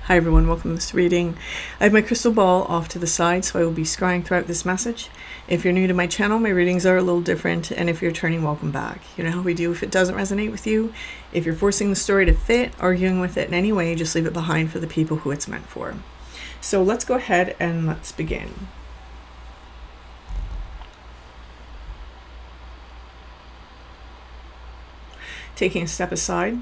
Hi everyone, welcome to this reading. I have my crystal ball off to the side, so I will be scrying throughout this message. If you're new to my channel, my readings are a little different, and if you're turning, welcome back. You know how we do if it doesn't resonate with you. If you're forcing the story to fit, arguing with it in any way, just leave it behind for the people who it's meant for. So let's go ahead and let's begin. Taking a step aside.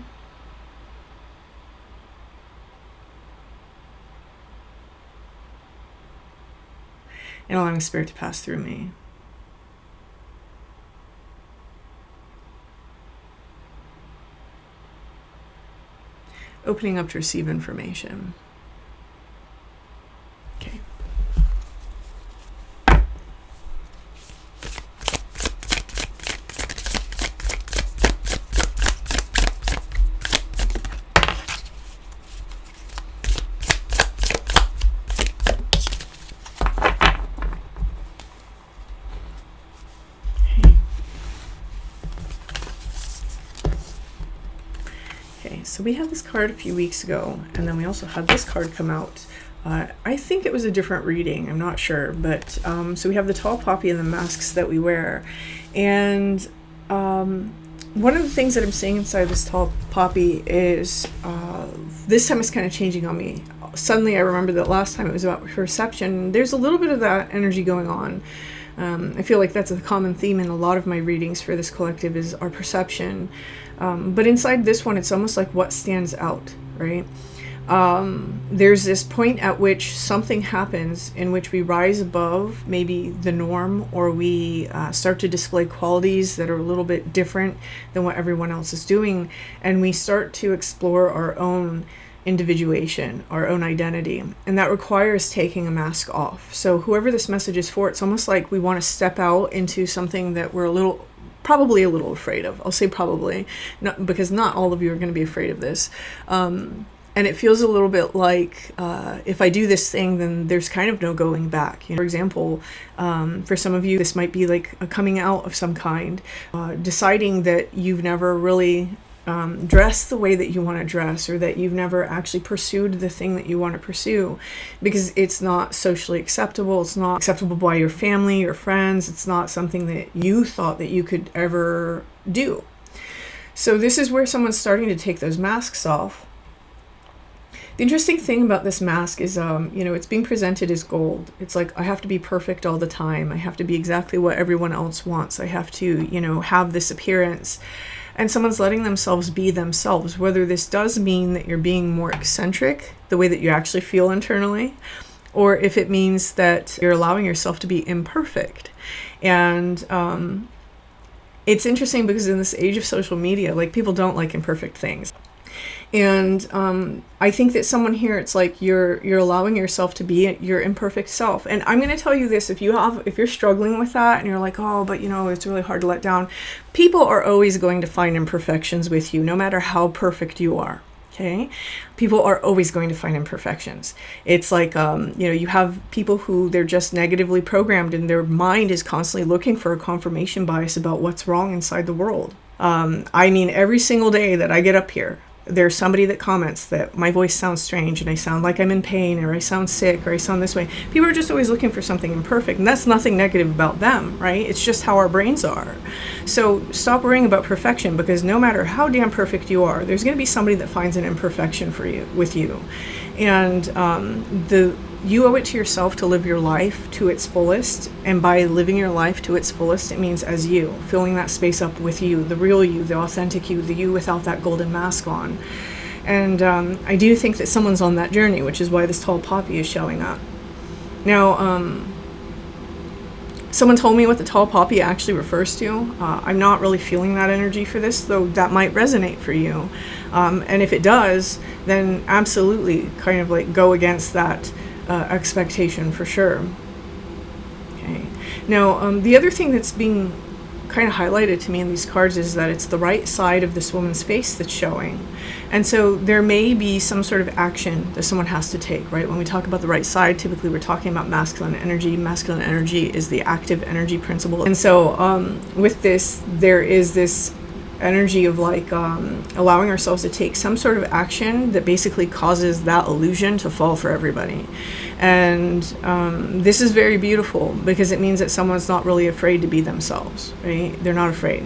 And allowing spirit to pass through me. Opening up to receive information. Okay. So we had this card a few weeks ago, and then we also had this card come out. I think it was a different reading, I'm not sure, but so we have the tall poppy and the masks that we wear. And one of the things that I'm seeing inside this tall poppy is this time it's kind of changing on me. Suddenly I remember that last time it was about perception. There's a little bit of that energy going on. I feel like that's a common theme in a lot of my readings for this collective is our perception. But inside this one, it's almost like what stands out, right? There's this point at which something happens in which we rise above maybe the norm, or we start to display qualities that are a little bit different than what everyone else is doing. And we start to explore our own individuation, our own identity, and that requires taking a mask off. So whoever this message is for, it's almost like we want to step out into something that we're probably a little afraid of. I'll say probably, not because not all of you are going to be afraid of this. And it feels a little bit like if I do this thing, then there's kind of no going back. You know, for example, for some of you, this might be like a coming out of some kind, deciding that you've never really dress the way that you want to dress, or that you've never actually pursued the thing that you want to pursue because it's not socially acceptable. It's not acceptable by your family, your friends. It's not something that you thought that you could ever do. So this is where someone's starting to take those masks off. The interesting thing about this mask is, it's being presented as gold. It's like, I have to be perfect all the time. I have to be exactly what everyone else wants. I have to, have this appearance. And someone's letting themselves be themselves, whether this does mean that you're being more eccentric, the way that you actually feel internally, or if it means that you're allowing yourself to be imperfect. And it's interesting because in this age of social media, like, people don't like imperfect things. And I think that someone here, it's like you're allowing yourself to be your imperfect self. And I'm going to tell you this, if you're struggling with that and you're like, oh, but it's really hard to let down. People are always going to find imperfections with you, no matter how perfect you are. Okay, people are always going to find imperfections. It's like, you have people who they're just negatively programmed, and their mind is constantly looking for a confirmation bias about what's wrong inside the world. Every single day that I get up here, there's somebody that comments that my voice sounds strange and I sound like I'm in pain, or I sound sick, or I sound this way. People are just always looking for something imperfect, and that's nothing negative about them, right? It's just how our brains are. So stop worrying about perfection, because no matter how damn perfect you are, there's going to be somebody that finds an imperfection with you. And you owe it to yourself to live your life to its fullest. And by living your life to its fullest, it means as you, filling that space up with you, the real you, the authentic you, the you without that golden mask on. And I do think that someone's on that journey, which is why this tall poppy is showing up. Now, someone told me what the tall poppy actually refers to. I'm not really feeling that energy for this, though that might resonate for you. And if it does, then absolutely kind of like go against that expectation for sure. Okay. Now, the other thing that's being kind of highlighted to me in these cards is that it's the right side of this woman's face that's showing. And so there may be some sort of action that someone has to take, right? When we talk about the right side, typically we're talking about masculine energy. Masculine energy is the active energy principle. And so with this, there is this energy of like allowing ourselves to take some sort of action that basically causes that illusion to fall for everybody. And this is very beautiful because it means that someone's not really afraid to be themselves, right? They're not afraid.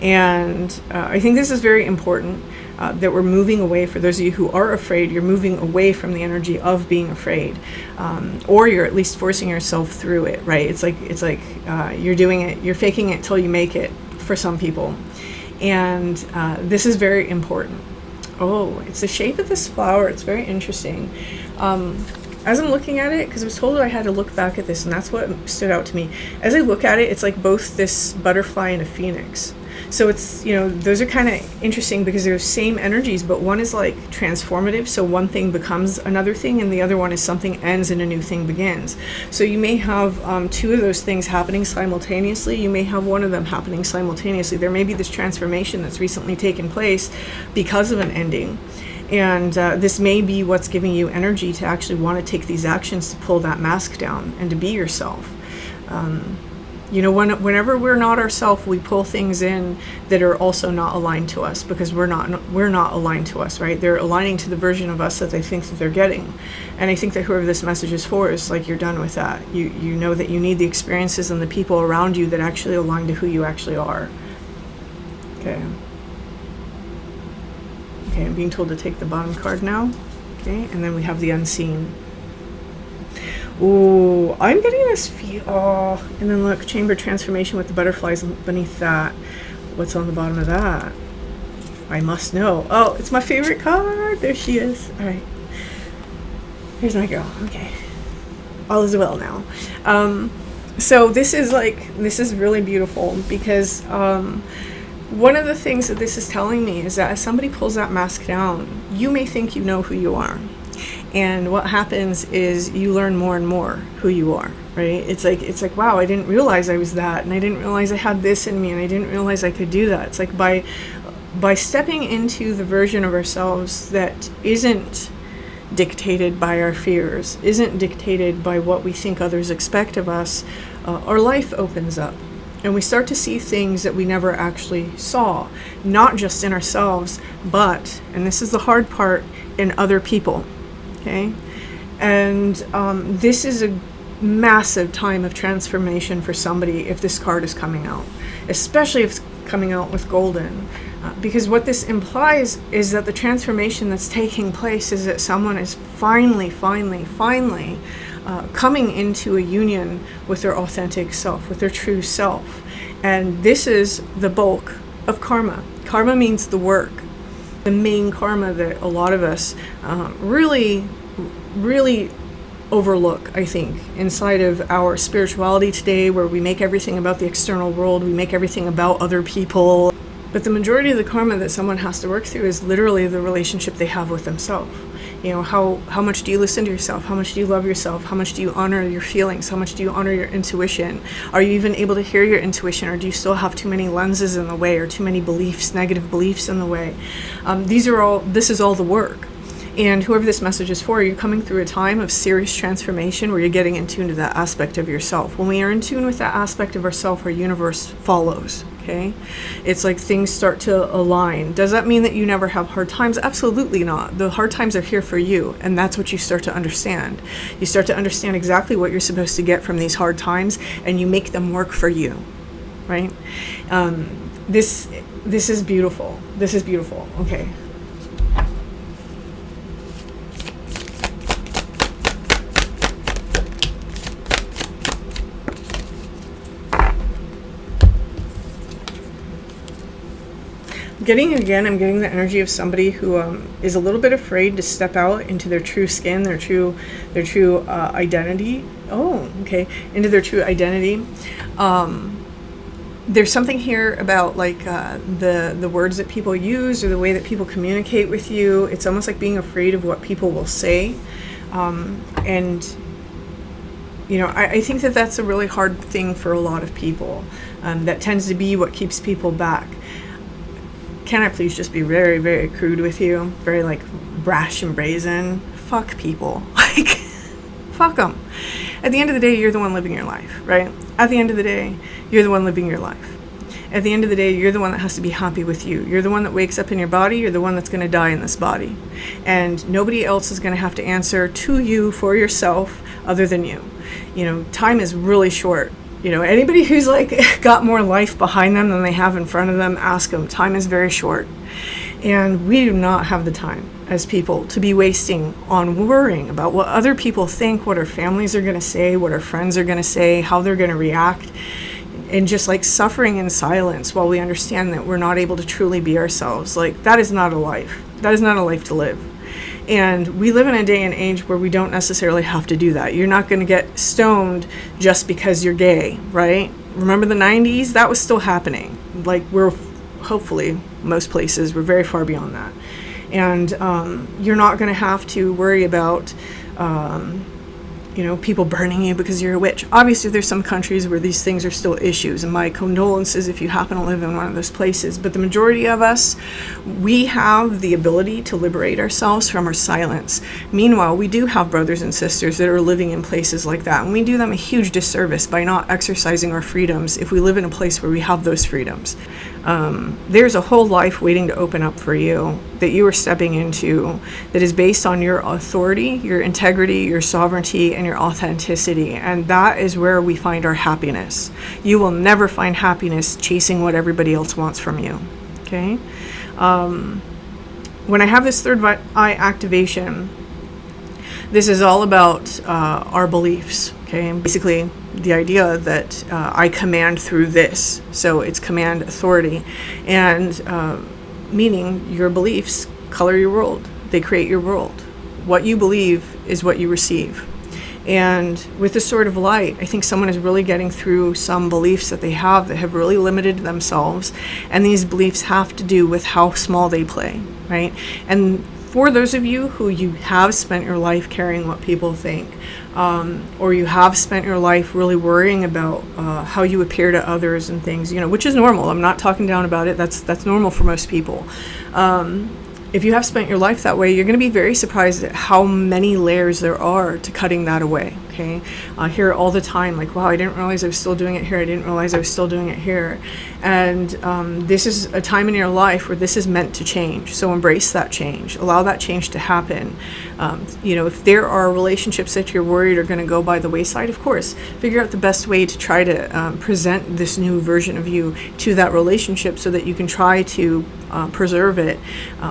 And I think this is very important, that we're moving away. For those of you who are afraid, you're moving away from the energy of being afraid, or you're at least forcing yourself through it, right? It's like you're doing it, you're faking it till you make it for some people. And this is very important. Oh, it's the shape of this flower. It's very interesting. As I'm looking at it, because I was told I had to look back at this, and that's what stood out to me. As I look at it, it's like both this butterfly and a phoenix. So it's, you know, those are kind of interesting because they're the same energies, but one is like transformative. So one thing becomes another thing, and the other one is something ends and a new thing begins. So you may have two of those things happening simultaneously. You may have one of them happening simultaneously. There may be this transformation that's recently taken place because of an ending. And this may be what's giving you energy to actually want to take these actions to pull that mask down and to be yourself. You know, whenever we're not ourselves, we pull things in that are also not aligned to us because we're not aligned to us, right? They're aligning to the version of us that they think that they're getting. And I think that whoever this message is for is like, you're done with that. You know that you need the experiences and the people around you that actually align to who you actually are. Okay. Okay, I'm being told to take the bottom card now. Okay, and then we have the unseen. Ooh, I'm getting this feel. Oh, and then look, chamber transformation with the butterflies beneath that. What's on the bottom of that? I must know. Oh, it's my favorite card. There she is. All right. Here's my girl. Okay. All is well now. So this is really beautiful because one of the things that this is telling me is that as somebody pulls that mask down, you may think you know who you are. And what happens is you learn more and more who you are, right? It's like, wow, I didn't realize I was that, and I didn't realize I had this in me, and I didn't realize I could do that. It's like by stepping into the version of ourselves that isn't dictated by our fears, isn't dictated by what we think others expect of us, our life opens up. And we start to see things that we never actually saw, not just in ourselves, but, and this is the hard part, in other people. Okay, and this is a massive time of transformation for somebody if this card is coming out, especially if it's coming out with golden, because what this implies is that the transformation that's taking place is that someone is finally coming into a union with their authentic self, with their true self. And this is the bulk of karma. Karma means the work. The main karma that a lot of us really overlook, I think, inside of our spirituality today, where we make everything about the external world, we make everything about other people. But the majority of the karma that someone has to work through is literally the relationship they have with themselves. You know, how much do you listen to yourself? How much do you love yourself? How much do you honor your feelings? How much do you honor your intuition? Are you even able to hear your intuition, or do you still have too many lenses in the way, or too many beliefs, negative beliefs in the way? This is all the work. And whoever this message is for, you're coming through a time of serious transformation where you're getting in tune to that aspect of yourself. When we are in tune with that aspect of ourself, our universe follows. Okay, it's like things start to align. Does that mean that you never have hard times? Absolutely not. The hard times are here for you, and that's what you start to understand. You start to understand exactly what you're supposed to get from these hard times, and you make them work for you, right? This is beautiful. This is beautiful. Okay. I'm getting the energy of somebody who is a little bit afraid to step out into their true skin, their true identity. Oh, okay, into their true identity. There's something here about like the words that people use, or the way that people communicate with you. It's almost like being afraid of what people will say, and you know, I think that that's a really hard thing for a lot of people. That tends to be what keeps people back. Can I please just be very, very crude with you? Very like brash and brazen. Fuck people. Like, fuck them. At the end of the day, you're the one living your life, right? At the end of the day, you're the one living your life. At the end of the day, you're the one that has to be happy with you. You're the one that wakes up in your body. You're the one that's going to die in this body. And nobody else is going to have to answer to you for yourself other than you. You know, time is really short. You know, anybody who's like got more life behind them than they have in front of them, ask them. Time is very short. And we do not have the time as people to be wasting on worrying about what other people think, what our families are going to say, what our friends are going to say, how they're going to react, and just like suffering in silence while we understand that we're not able to truly be ourselves. Like, that is not a life. That is not a life to live. And we live in a day and age where we don't necessarily have to do that. You're not going to get stoned just because you're gay, right? Remember the 90s? That was still happening. Like, we're hopefully, most places, we're very far beyond that. And you're not going to have to worry about, you know, people burning you because you're a witch. Obviously, there's some countries where these things are still issues, and my condolences if you happen to live in one of those places. But the majority of us, we have the ability to liberate ourselves from our silence. Meanwhile, we do have brothers and sisters that are living in places like that, and we do them a huge disservice by not exercising our freedoms if we live in a place where we have those freedoms. There's a whole life waiting to open up for you that you are stepping into that is based on your authority, your integrity, your sovereignty, and your authenticity. And that is where we find our happiness. You will never find happiness chasing what everybody else wants from you. Okay? When I have this third eye activation, this is all about our beliefs. Okay? And basically, the idea that I command through this. So it's command authority. And meaning your beliefs color your world. They create your world. What you believe is what you receive. And with the Sword of Light, I think someone is really getting through some beliefs that they have really limited themselves. And these beliefs have to do with how small they play, right? And for those of you who you have spent your life caring what people think, or you have spent your life really worrying about how you appear to others and things, you know, which is normal. I'm not talking down about it. That's normal for most people. If you have spent your life that way, you're going to be very surprised at how many layers there are to cutting that away. Okay, I hear it all the time, like, wow, I didn't realize I was still doing it here. I didn't realize I was still doing it here. And this is a time in your life where this is meant to change. So embrace that change. Allow that change to happen. You know, if there are relationships that you're worried are going to go by the wayside, of course, figure out the best way to try to present this new version of you to that relationship so that you can try to preserve it.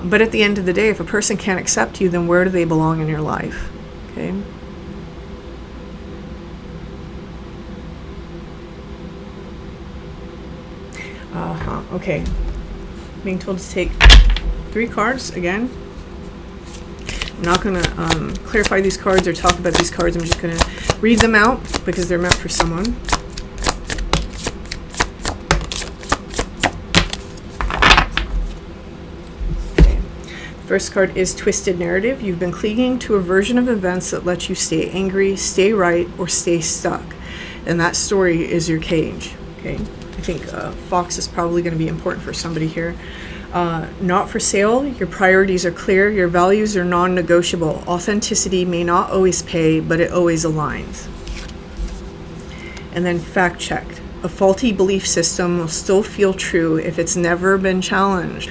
But at the end of the day, if a person can't accept you, then where do they belong in your life? Okay. Okay. Being told to take 3 cards again. I'm not going to clarify these cards or talk about these cards. I'm just going to read them out because they're meant for someone. First card is Twisted Narrative. You've been clinging to a version of events that lets you stay angry, stay right, or stay stuck. And that story is your cage. Okay. I think Fox is probably going to be important for somebody here. Not for sale. Your priorities are clear. Your values are non-negotiable. Authenticity may not always pay, but it always aligns. And then fact checked. A faulty belief system will still feel true if it's never been challenged.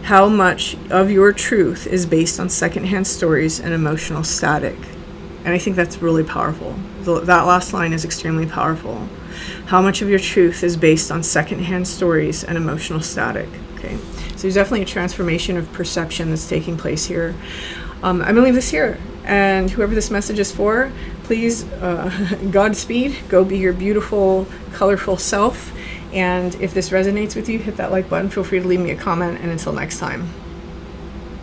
How much of your truth is based on secondhand stories and emotional static? And I think that's really powerful. That last line is extremely powerful. How much of your truth is based on secondhand stories and emotional static? Okay, so there's definitely a transformation of perception that's taking place here. I'm going to leave this here. And whoever this message is for, please, Godspeed. Go be your beautiful, colorful self. And if this resonates with you, hit that like button. Feel free to leave me a comment. And until next time.